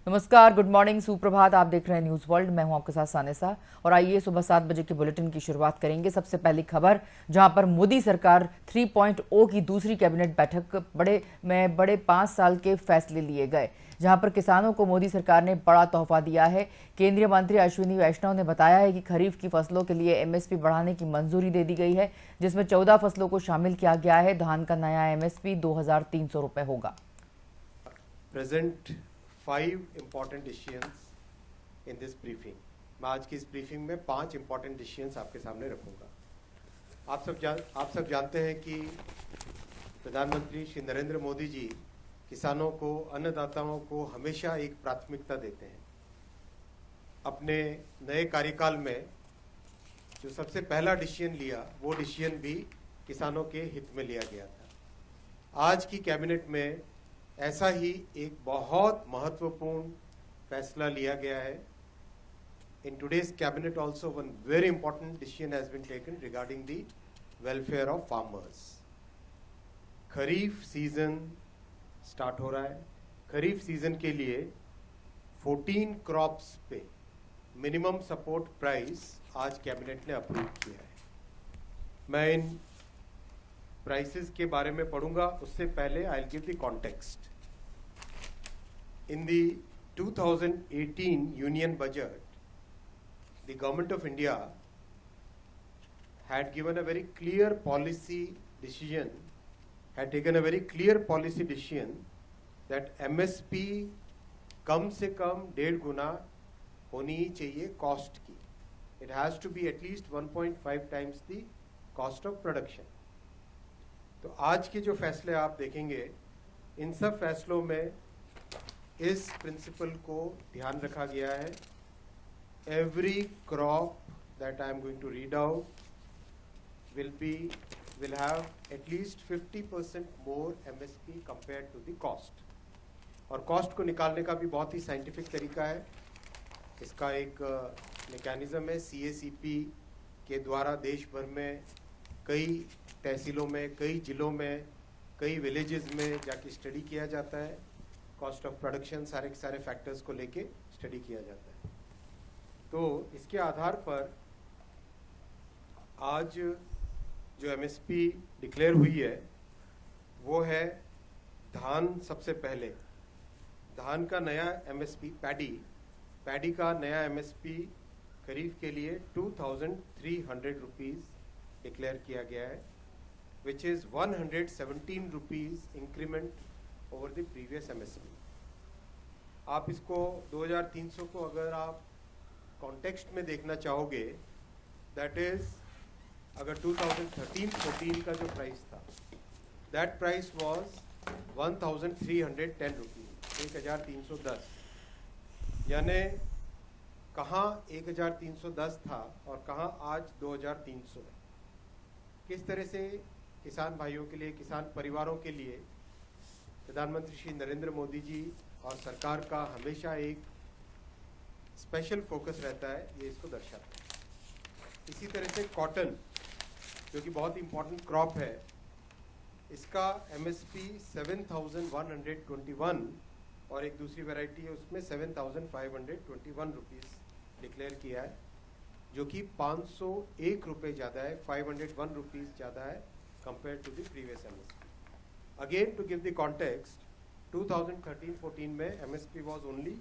नमस्कार, good morning, सुप्रभात। आप देख रहे हैं न्यूज वर्ल्ड। मैं हूं आपके साथ सानेसा और आइए सुबह 7 बजे के बुलेटिन की शुरुआत करेंगे। सबसे पहली खबर, जहां पर मोदी सरकार 3.0 की दूसरी कैबिनेट बैठक बड़े 5 साल के फैसले लिए गए, जहां पर किसानों को मोदी सरकार ने बड़ा तोहफा दिया है। केंद्रीय मंत्री अश्विनी वैष्णव ने बताया है कि खरीफ की फसलों के लिए एमएसपी बढ़ाने की मंजूरी दे दी गई है, जिसमें 14 फसलों को शामिल किया गया है। धान का नया एमएसपी 2,300 रुपए होगा। Present 5 important decisions in this briefing. मैं आज की इस ब्रीफिंग में 5 important डिसीजंस आपके सामने रखूंगा। आप सब जानते हैं कि प्रधानमंत्री श्री नरेंद्र मोदी जी किसानों को, अन्नदाताओं को हमेशा एक प्राथमिकता देते हैं। अपने नए कार्यकाल में जो सबसे पहला डिसीजन लिया, वो डिसीजन भी किसानों के हित में लिया गया था। आज की कैबिनेट में ऐसा ही एक बहुत महत्वपूर्ण फैसला लिया गया है। In today's cabinet also one very important decision has been taken regarding the welfare of farmers. Kharif season start हो रहा है। खरीफ सीजन के लिए 14 क्रॉप्स पे मिनिमम सपोर्ट प्राइस आज कैबिनेट ने अप्रूव किया है। मैं इन प्राइसेस के बारे में पढ़ूंगा, उससे पहले I will give the context. In the 2018 union budget, the government of India had given a very clear policy decision, had taken a very clear policy decision that MSP कम से कम 1.5 गुना होनी ही चाहिए कॉस्ट की। It has to be at least 1.5 times the cost of production. तो आज के जो फैसले आप देखेंगे, इन सब फैसलों में इस प्रिंसिपल को ध्यान रखा गया है। Every crop that I am going to read out will have at least 50% more MSP compared to the cost. और कॉस्ट को निकालने का भी बहुत ही साइंटिफिक तरीका है। इसका एक मैकेनिज्म है। CACP के द्वारा देश भर में कई तहसीलों में, कई जिलों में, कई विलेजेस में जाके स्टडी किया जाता है। कॉस्ट ऑफ प्रोडक्शन, सारे के सारे फैक्टर्स को लेके स्टडी किया जाता है। तो इसके आधार पर आज जो MSP डिक्लेयर हुई है वो है धान। सबसे पहले धान का नया MSP, पैडी का नया MSP खरीफ के लिए 2,300 रुपीज़ डिक्लेयर किया गया है, which is 117 rupees increment over the previous MSP। आप इसको 2,300 को अगर आप कॉन्टेक्स्ट में देखना चाहोगे, दैट इज़ अगर 2013-14 का जो प्राइस था, दैट प्राइस वाज 1,310 रुपीज़, 1,310। यानी कहाँ 1,310 था और कहाँ आज 2,300 है। किस तरह से किसान भाइयों के लिए, किसान परिवारों के लिए प्रधानमंत्री श्री नरेंद्र मोदी जी और सरकार का हमेशा एक स्पेशल फोकस रहता है, ये इसको दर्शाता है। इसी तरह से कॉटन, जो कि बहुत इंपॉर्टेंट क्रॉप है, इसका MSP 7,121 और एक दूसरी वैरायटी है उसमें 7,521 रुपीज़ डिक्लेयर किया है, जो कि 501 रुपये ज़्यादा है, 501 रुपीज़ ज़्यादा है compare to the previous MSP। Again to give the context, 2013-14 में MSP वाज ओनली